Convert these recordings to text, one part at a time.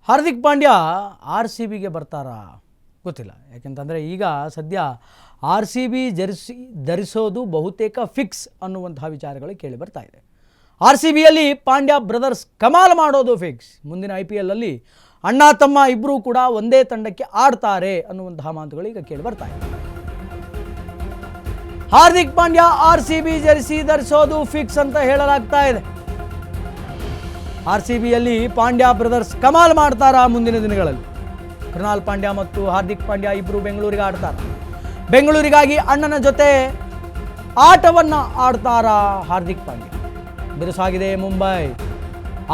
Hardik Pandya R C ಬಿಗೆ ಬರ್ತಾರಾ ಗೊತ್ತಿಲ್ಲ. ಯಾಕೆಂತಂದರೆ ಈಗ ಸದ್ಯ ಆರ್ ಸಿ ಬಿ ಜೆರ್ಸಿ ಧರಿಸೋದು ಬಹುತೇಕ ಫಿಕ್ಸ್ ಅನ್ನುವಂತಹ ವಿಚಾರಗಳು ಕೇಳಿ ಬರ್ತಾ ಇದೆ. ಆರ್ ಸಿ ಬಿಯಲ್ಲಿ ಪಾಂಡ್ಯ ಬ್ರದರ್ಸ್ ಕಮಾಲ್ ಮಾಡೋದು ಫಿಕ್ಸ್. ಮುಂದಿನ IPL ಅಲ್ಲಿ ಅಣ್ಣ ತಮ್ಮ ಇಬ್ಬರೂ ಕೂಡ ಒಂದೇ ತಂಡಕ್ಕೆ ಆಡ್ತಾರೆ ಅನ್ನುವಂತಹ ಮಾತುಗಳು ಈಗ ಕೇಳಿ ಬರ್ತಾ ಇದೆ. Hardik Pandya R C B jersey ಧರಿಸೋದು ಫಿಕ್ಸ್ ಅಂತ ಹೇಳಲಾಗ್ತಾ ಇದೆ. ಆರ್ ಸಿ ಬಿಯಲ್ಲಿ ಪಾಂಡ್ಯ ಬ್ರದರ್ಸ್ ಕಮಾಲ್ ಮಾಡ್ತಾರಾ ಮುಂದಿನ ದಿನಗಳಲ್ಲಿ? ಕೃಣಾಲ್ ಪಾಂಡ್ಯ ಮತ್ತು ಹಾರ್ದಿಕ್ ಪಾಂಡ್ಯ ಇಬ್ಬರು ಬೆಂಗಳೂರಿಗೆ ಆಡ್ತಾರೆ. ಬೆಂಗಳೂರಿಗಾಗಿ ಅಣ್ಣನ ಜೊತೆ ಆಟವನ್ನು ಆಡ್ತಾರಾ ಹಾರ್ದಿಕ್ ಪಾಂಡ್ಯ? ಬಿರುಸಾಗಿದೆ Mumbai.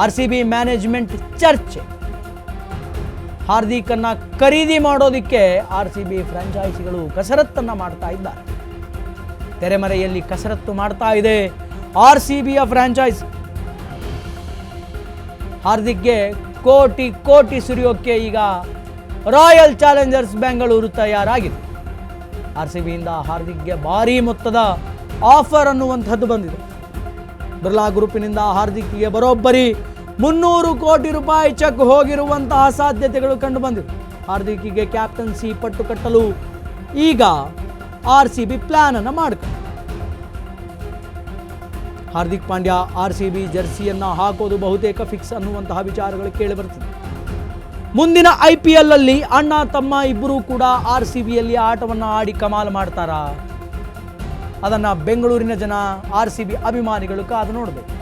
R C B management ಚರ್ಚೆ. ಹಾರ್ದಿಕ್ ಅನ್ನ ಖರೀದಿ ಮಾಡೋದಕ್ಕೆ ಆರ್ ಸಿ ಬಿ ಫ್ರಾಂಚೈಸಿಗಳು ಕಸರತ್ತನ್ನು ಮಾಡ್ತಾ ಇದ್ದಾರೆ. ತೆರೆಮರೆಯಲ್ಲಿ ಕಸರತ್ತು ಮಾಡ್ತಾ ಇದೆ ಆರ್ ಸಿ ಬಿಯ ಫ್ರಾಂಚೈಸಿ. ಹಾರ್ದಿಕ್ಗೆ ಕೋಟಿ ಕೋಟಿ ಸುರಿಯೋಕ್ಕೆ ಈಗ ರಾಯಲ್ ಚಾಲೆಂಜರ್ಸ್ ಬೆಂಗಳೂರು ತಯಾರಾಗಿದೆ. ಆರ್ ಸಿ ಬಿಯಿಂದ ಹಾರ್ದಿಕ್ಗೆ ಭಾರೀ ಮೊತ್ತದ ಆಫರ್ ಅನ್ನುವಂಥದ್ದು ಬಂದಿದೆ. ಬಿರ್ಲಾ ಗ್ರೂಪಿನಿಂದ ಹಾರ್ದಿಕ್ಗೆ ಬರೋಬ್ಬರಿ 300 ಕೋಟಿ ರೂಪಾಯಿ ಚೆಕ್ ಹೋಗಿರುವಂತಹ ಸಾಧ್ಯತೆಗಳು ಕಂಡು ಬಂದಿವೆ. ಹಾರ್ದಿಕ್ಗೆ ಕ್ಯಾಪ್ಟನ್ಸಿ ಪಟ್ಟು ಕಟ್ಟಲು ಈಗ ಆರ್ ಸಿ ಬಿ ಪ್ಲಾನ್ ಅನ್ನು ಮಾಡಿಕೊಂಡು Hardik Pandya R C B ಜೆರ್ಸಿಯನ್ನು ಹಾಕೋದು ಬಹುತೇಕ ಫಿಕ್ಸ್ ಅನ್ನುವಂತಹ ವಿಚಾರಗಳು ಕೇಳಿ ಬರ್ತಿದೆ. ಮುಂದಿನ IPL ಅಲ್ಲಿ ಅಣ್ಣ ತಮ್ಮ ಇಬ್ಬರೂ ಕೂಡ ಆರ್ ಸಿ ಬಿಯಲ್ಲಿ ಆಟವನ್ನು ಆಡಿ ಕಮಾಲ್ ಮಾಡ್ತಾರಾ? ಅದನ್ನು ಬೆಂಗಳೂರಿನ ಜನ ಆರ್ ಸಿ ಬಿ ಅಭಿಮಾನಿಗಳು ಕಾದು ನೋಡಬೇಕು.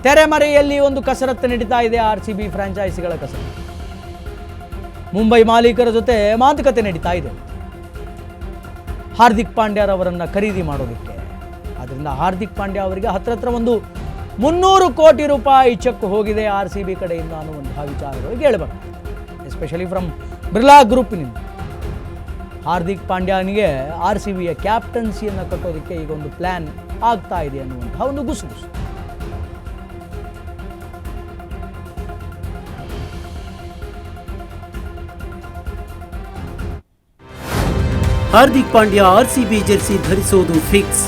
ತೆರೆಮರೆಯಲ್ಲಿ ಒಂದು ಕಸರತ್ತು ನಡೀತಾ ಇದೆ ಆರ್ ಸಿ ಬಿ ಫ್ರಾಂಚೈಸಿಗಳ ಕಸರತ್ತು. ಮುಂಬೈ ಮಾಲೀಕರ ಜೊತೆ ಮಾತುಕತೆ ನಡೀತಾ ಇದೆ ಹಾರ್ದಿಕ್ ಪಾಂಡ್ಯರವರನ್ನು ಖರೀದಿ ಮಾಡೋದಕ್ಕೆ. ಆದ್ದರಿಂದ ಹಾರ್ದಿಕ್ ಪಾಂಡ್ಯ ಅವರಿಗೆ ಹತ್ರ ಒಂದು 300 ಕೋಟಿ ರೂಪಾಯಿ ಚೆಕ್ ಹೋಗಿದೆ ಆರ್ ಸಿ ಬಿ ಕಡೆಯಿಂದ ಅನ್ನುವಂತಹ ವಿಚಾರಗಳು ಕೇಳಿಬರ್ತವೆ. ಎಸ್ಪೆಷಲಿ ಫ್ರಮ್ ಬಿರ್ಲಾ ಗ್ರೂಪಿನಿಂದ ಹಾರ್ದಿಕ್ ಪಾಂಡ್ಯನಿಗೆ ಆರ್ ಸಿ ಬಿಯ ಕ್ಯಾಪ್ಟನ್ಸಿಯನ್ನು ಕಟ್ಟೋದಕ್ಕೆ ಈಗ ಒಂದು ಪ್ಲಾನ್ ಆಗ್ತಾ ಇದೆ ಅನ್ನುವಂತಹ ಒಂದು ಗುಸುಗುಸು. ಹಾರ್ದಿಕ್ ಪಾಂಡ್ಯ RCB ಜೆರ್ಸಿ ಧರಿಸೋದು ಫಿಕ್ಸ್.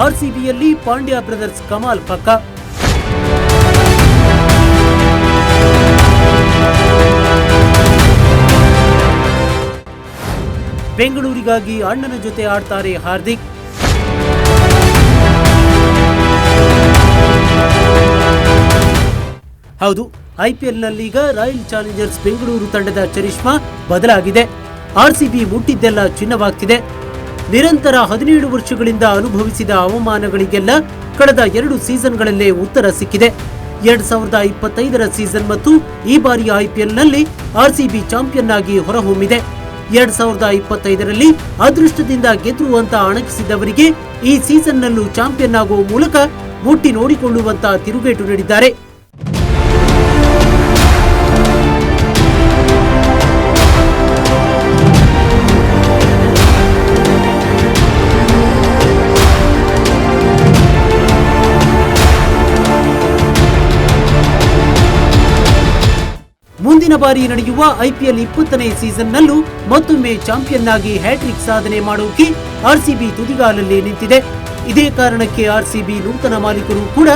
RCBಯಲ್ಲಿ ಪಾಂಡ್ಯ ಬ್ರದರ್ಸ್ ಕಮಾಲ್ ಪಕ್ಕ. ಬೆಂಗಳೂರಿಗಾಗಿ ಅಣ್ಣನ ಜೊತೆ ಆಡ್ತಾರೆ ಹಾರ್ದಿಕ್. ಹೌದು, IPLನಲ್ಲೀಗ ರಾಯಲ್ ಚಾಲೆಂಜರ್ಸ್ ಬೆಂಗಳೂರು ತಂಡದ ಚರಿಷ್ಮಾ ಬದಲಾಗಿದೆ. RCB ಮುಟ್ಟಿದ್ದೆಲ್ಲ ಚಿನ್ನವಾಗ್ತಿದೆ. ನಿರಂತರ 17 ವರ್ಷಗಳಿಂದ ಅನುಭವಿಸಿದ ಅವಮಾನಗಳಿಗೆಲ್ಲ ಕಳೆದ 2 ಸೀಸನ್ಗಳಲ್ಲೇ ಉತ್ತರ ಸಿಕ್ಕಿದೆ. 2025ರ ಸೀಸನ್ ಮತ್ತು ಈ ಬಾರಿಯ IPLನಲ್ಲಿ RCB ಚಾಂಪಿಯನ್ ಆಗಿ ಹೊರಹೊಮ್ಮಿದೆ. 2025ರಲ್ಲಿ ಅದೃಷ್ಟದಿಂದ ಗೆದ್ರು ಅಂತ ಅಣಕಿಸಿದವರಿಗೆ ಈ ಸೀಸನ್ನಲ್ಲೂ ಚಾಂಪಿಯನ್ ಆಗುವ ಮೂಲಕ ಮುಟ್ಟಿ ನೋಡಿಕೊಳ್ಳುವಂತ ತಿರುಗೇಟು ನೀಡಿದ್ದಾರೆ. ಮುಂದಿನ ಬಾರಿ ನಡೆಯುವ IPL 20ನೇ ಸೀಸನ್ನಲ್ಲೂ ಮತ್ತೊಮ್ಮೆ ಚಾಂಪಿಯನ್ ಆಗಿ ಹ್ಯಾಟ್ರಿಕ್ ಸಾಧನೆ ಮಾಡೋಕೆ RCB ತುದಿಗಾಲಲ್ಲಿ ನಿಂತಿದೆ. ಇದೇ ಕಾರಣಕ್ಕೆ RCB ನೂತನ ಮಾಲೀಕರು ಕೂಡ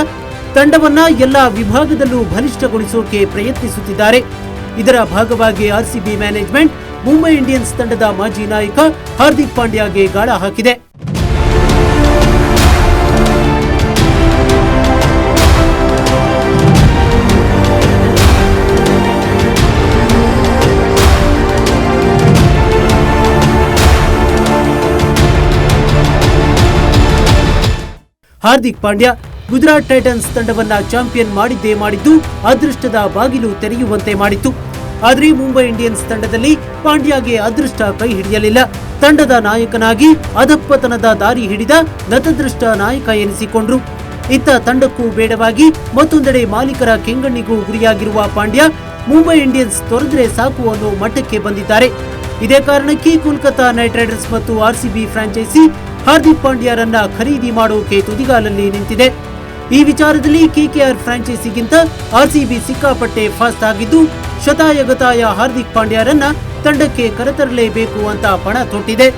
ತಂಡವನ್ನ ಎಲ್ಲಾ ವಿಭಾಗದಲ್ಲೂ ಬಲಿಷ್ಠಗೊಳಿಸೋಕೆ ಪ್ರಯತ್ನಿಸುತ್ತಿದ್ದಾರೆ. ಇದರ ಭಾಗವಾಗಿ RCB ಮ್ಯಾನೇಜ್ಮೆಂಟ್ ಮುಂಬೈ ಇಂಡಿಯನ್ಸ್ ತಂಡದ ಮಾಜಿ ನಾಯಕ ಹಾರ್ದಿಕ್ ಪಾಂಡ್ಯಗೆ ಗಾಳ ಹಾಕಿದೆ. ಹಾರ್ದಿಕ್ ಪಾಂಡ್ಯ ಗುಜರಾತ್ ಟೈಟನ್ಸ್ ತಂಡವನ್ನ ಚಾಂಪಿಯನ್ ಮಾಡಿದ್ದು ಅದೃಷ್ಟದ ಬಾಗಿಲು ತೆರೆಯುವಂತೆ ಮಾಡಿತ್ತು. ಆದರೆ ಮುಂಬೈ ಇಂಡಿಯನ್ಸ್ ತಂಡದಲ್ಲಿ ಪಾಂಡ್ಯಗೆ ಅದೃಷ್ಟ ಕೈ ಹಿಡಿಯಲಿಲ್ಲ. ತಂಡದ ನಾಯಕನಾಗಿ ಅಧಪ್ಪತನದ ದಾರಿ ಹಿಡಿದ ನತದೃಷ್ಟ ನಾಯಕ ಎನಿಸಿಕೊಂಡ್ರು. ಇತ್ತ ತಂಡಕ್ಕೂ ಬೇಡವಾಗಿ ಮತ್ತೊಂದೆಡೆ ಮಾಲೀಕರ ಕೆಂಗಣ್ಣಿಗೂ ಗುರಿಯಾಗಿರುವ ಪಾಂಡ್ಯ ಮುಂಬೈ ಇಂಡಿಯನ್ಸ್ ತೊರೆದ್ರೆ ಸಾಕು ಅನ್ನೋ ಮಟ್ಟಕ್ಕೆ ಬಂದಿದ್ದಾರೆ. ಇದೇ ಕಾರಣಕ್ಕೆ ಕೋಲ್ಕತಾ ನೈಟ್ ರೈಡರ್ಸ್ ಮತ್ತು RCB ಫ್ರಾಂಚೈಸಿ ಹಾರ್ದಿಕ್ ಪಾಂಡ್ಯರನ್ನ ಖರೀದಿ ಮಾಡೋಕೆ ತುದಿಗಾಲಲ್ಲಿ ನಿಂತಿದೆ. ಈ ವಿಚಾರದಲ್ಲಿ ಕೆಕೆಆರ್ ಫ್ರಾಂಚೈಸಿಗಿಂತ ಆರ್ಸಿಬಿ ಸಿಕ್ಕಾಪಟ್ಟೆ ಫಾಸ್ಟ್ ಆಗಿದ್ದು ಶತಾಯಗತಾಯ ಹಾರ್ದಿಕ್ ಪಾಂಡ್ಯರನ್ನ ತಂಡಕ್ಕೆ ಕರೆತರಲೇಬೇಕು ಅಂತ ಪಣ ತೊಟ್ಟಿದೆ.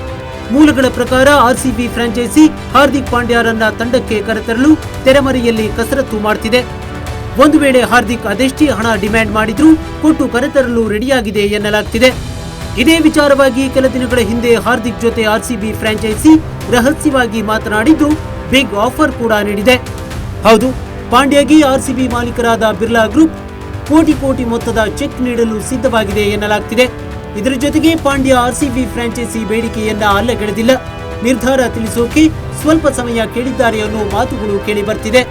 ಮೂಲಗಳ ಪ್ರಕಾರ ಆರ್ಸಿಬಿ ಫ್ರಾಂಚೈಸಿ ಹಾರ್ದಿಕ್ ಪಾಂಡ್ಯರನ್ನ ತಂಡಕ್ಕೆ ಕರೆತರಲು ತೆರೆಮರೆಯಲ್ಲಿ ಕಸರತ್ತು ಮಾಡ್ತಿದೆ. ಒಂದು ವೇಳೆ ಹಾರ್ದಿಕ್ ಅದೆಷ್ಟೇ ಹಣ ಡಿಮ್ಯಾಂಡ್ ಮಾಡಿದ್ರೂ ಕೊಟ್ಟು ಕರೆತರಲು ರೆಡಿಯಾಗಿದೆ ಎನ್ನಲಾಗ್ತಿದೆ. ಇದೇ ವಿಚಾರವಾಗಿ ಕೆಲ ದಿನಗಳ ಹಿಂದೆ ಹಾರ್ದಿಕ್ ಜೊತೆ ಆರ್ಸಿಬಿ ಫ್ರಾಂಚೈಸಿ ರಹಸ್ಯವಾಗಿ ಮಾತನಾಡಿದ್ದು ಬಿಗ್ ಆಫರ್ ಕೂಡ ನೀಡಿದೆ. ಹೌದು, ಪಾಂಡ್ಯಗೆ ಆರ್ಸಿಬಿ ಮಾಲೀಕರಾದ ಬಿರ್ಲಾ ಗ್ರೂಪ್ ಕೋಟಿ ಮೊತ್ತದ ಚೆಕ್ ನೀಡಲು ಸಿದ್ಧವಾಗಿದೆ ಎನ್ನಲಾಗ್ತಿದೆ. ಇದರ ಜೊತೆಗೆ ಪಾಂಡ್ಯ ಆರ್ಸಿಬಿ ಫ್ರಾಂಚೈಸಿ ಬೇಡಿಕೆಯನ್ನ ಅಲ್ಲಗೆಳೆದಿಲ್ಲ, ನಿರ್ಧಾರ ತಿಳಿಸೋಕೆ ಸ್ವಲ್ಪ ಸಮಯ ಕೇಳಿದ್ದಾರೆ ಅನ್ನೋ ಮಾತುಗಳು ಕೇಳಿ ಬರ್ತಿದೆ.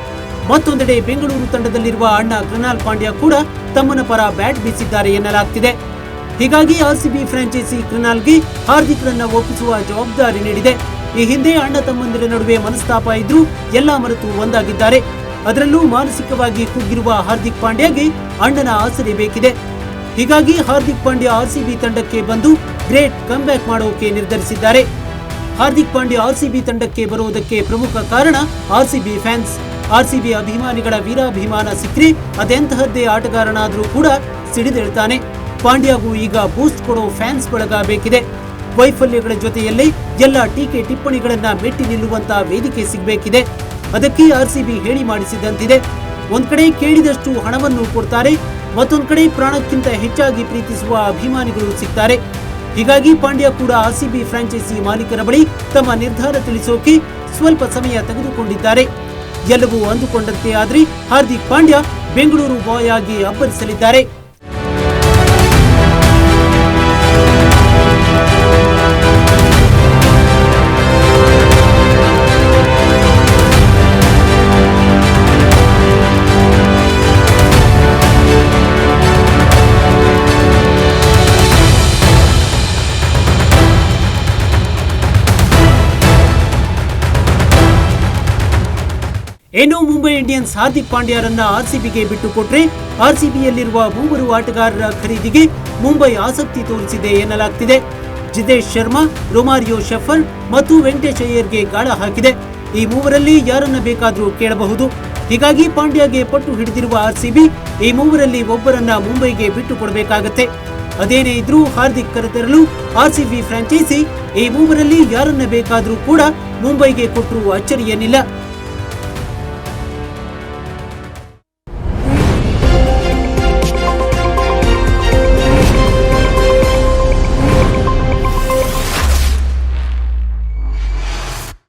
ಮತ್ತೊಂದೆಡೆ ಬೆಂಗಳೂರು ತಂಡದಲ್ಲಿರುವ ಅಣ್ಣ ಕೃಣಾಲ್ ಪಾಂಡ್ಯ ಕೂಡ ತಮ್ಮನ ಪರ ಬ್ಯಾಟ್ ಬೀಸಿದ್ದಾರೆ ಎನ್ನಲಾಗ್ತಿದೆ. ಹೀಗಾಗಿ ಆರ್ಸಿಬಿ ಫ್ರಾಂಚೈಸಿ ಕೃಣಾಲ್ಗೆ ಹಾರ್ದಿಕ್ರನ್ನ ಒಪ್ಪಿಸುವ ಜವಾಬ್ದಾರಿ ನೀಡಿದೆ. ಈ ಹಿಂದೆ ಅಣ್ಣ ತಮ್ಮಂದಿರ ನಡುವೆ ಮನಸ್ತಾಪ ಇದ್ರೂ ಎಲ್ಲ ಮರೆತು ಒಂದಾಗಿದ್ದಾರೆ. ಅದರಲ್ಲೂ ಮಾನಸಿಕವಾಗಿ ಕುಗ್ಗಿರುವ ಹಾರ್ದಿಕ್ ಪಾಂಡ್ಯಗೆ ಅಣ್ಣನ ಆಸರೆ ಬೇಕಿದೆ. ಹೀಗಾಗಿ ಹಾರ್ದಿಕ್ ಪಾಂಡ್ಯ ಆರ್ಸಿಬಿ ತಂಡಕ್ಕೆ ಬಂದು ಗ್ರೇಟ್ ಕಮ್ಬ್ಯಾಕ್ ಮಾಡೋಕೆ ನಿರ್ಧರಿಸಿದ್ದಾರೆ. ಹಾರ್ದಿಕ್ ಪಾಂಡ್ಯ ಆರ್ಸಿಬಿ ತಂಡಕ್ಕೆ ಬರುವುದಕ್ಕೆ ಪ್ರಮುಖ ಕಾರಣ ಆರ್ಸಿಬಿ ಫ್ಯಾನ್ಸ್. ಆರ್ಸಿಬಿ ಅಭಿಮಾನಿಗಳ ವೀರಾಭಿಮಾನ ಸಿಕ್ಕರೆ ಅದೆಂತಹದ್ದೇ ಆಟಗಾರನಾದ್ರೂ ಕೂಡ ಸಿಡಿದೇಳ್ತಾನೆ. ಪಾಂಡ್ಯಗೂ ಈಗ ಬೂಸ್ಟ್ ಕೊಡೋ ಫ್ಯಾನ್ಸ್ ಬಳಗ ಬೇಕಿದೆ. ವೈಫಲ್ಯಗಳ ಜೊತೆಯಲ್ಲೇ ಎಲ್ಲ ಟೀಕೆ ಟಿಪ್ಪಣಿಗಳನ್ನ ಮೆಟ್ಟಿ ನಿಲ್ಲುವಂತ ವೇದಿಕೆ ಸಿಗಬೇಕಿದೆ. ಅದಕ್ಕೆ ಆರ್ಸಿಬಿ ಹೇಳಿ ಮಾಡಿಸಿದಂತಿದೆ. ಒಂದ್ ಕಡೆ ಕೇಳಿದಷ್ಟು ಹಣವನ್ನು ಕೊಡ್ತಾರೆ, ಮತ್ತೊಂದ್ ಕಡೆ ಪ್ರಾಣಕ್ಕಿಂತ ಹೆಚ್ಚಾಗಿ ಪ್ರೀತಿಸುವ ಅಭಿಮಾನಿಗಳು ಸಿಗ್ತಾರೆ. ಹೀಗಾಗಿ ಪಾಂಡ್ಯ ಕೂಡ ಆರ್ಸಿಬಿ ಫ್ರಾಂಚೈಸಿ ಮಾಲೀಕರ ಬಳಿ ತಮ್ಮ ನಿರ್ಧಾರ ತಿಳಿಸೋಕೆ ಸ್ವಲ್ಪ ಸಮಯ ತೆಗೆದುಕೊಂಡಿದ್ದಾರೆ. ಎಲ್ಲವೂ ಅಂದುಕೊಂಡಂತೆ ಆದ್ರೆ ಹಾರ್ದಿಕ್ ಪಾಂಡ್ಯ ಬೆಂಗಳೂರು ಬಾಯ್ ಆಗಿ ಅಬ್ಬರಿಸಲಿದ್ದಾರೆ. ಇನ್ನು ಮುಂಬೈ ಇಂಡಿಯನ್ಸ್ ಹಾರ್ದಿಕ್ ಪಾಂಡ್ಯರನ್ನ ಆರ್ಸಿಬಿಗೆ ಬಿಟ್ಟುಕೊಟ್ರೆ ಆರ್ಸಿಬಿಯಲ್ಲಿರುವ ಮೂವರು ಆಟಗಾರರ ಖರೀದಿಗೆ ಮುಂಬೈ ಆಸಕ್ತಿ ತೋರಿಸಿದೆ ಎನ್ನಲಾಗ್ತಿದೆ. ಜಿತೇಶ್ ಶರ್ಮಾ, ರೊಮಾರಿಯೋ ಶೆಫರ್ ಮತ್ತು ವೆಂಕಟೇಶ್ ಅಯ್ಯರ್ಗೆ ಗಾಳ ಹಾಕಿದೆ. ಈ ಮೂವರಲ್ಲಿ ಯಾರನ್ನ ಬೇಕಾದ್ರೂ ಕೇಳಬಹುದು. ಹೀಗಾಗಿ ಪಾಂಡ್ಯಗೆ ಪಟ್ಟು ಹಿಡಿದಿರುವ ಆರ್ಸಿಬಿ ಈ ಮೂವರಲ್ಲಿ ಒಬ್ಬರನ್ನ ಮುಂಬೈಗೆ ಬಿಟ್ಟು ಕೊಡಬೇಕಾಗತ್ತೆ. ಅದೇನೇ ಇದ್ರೂ ಹಾರ್ದಿಕ್ ಕರೆತರಲು ಆರ್ಸಿಬಿ ಫ್ರಾಂಚೈಸಿ ಈ ಮೂವರಲ್ಲಿ ಯಾರನ್ನ ಬೇಕಾದ್ರೂ ಕೂಡ ಮುಂಬೈಗೆ ಕೊಟ್ಟರೂ ಅಚ್ಚರಿಯೇನಿಲ್ಲ.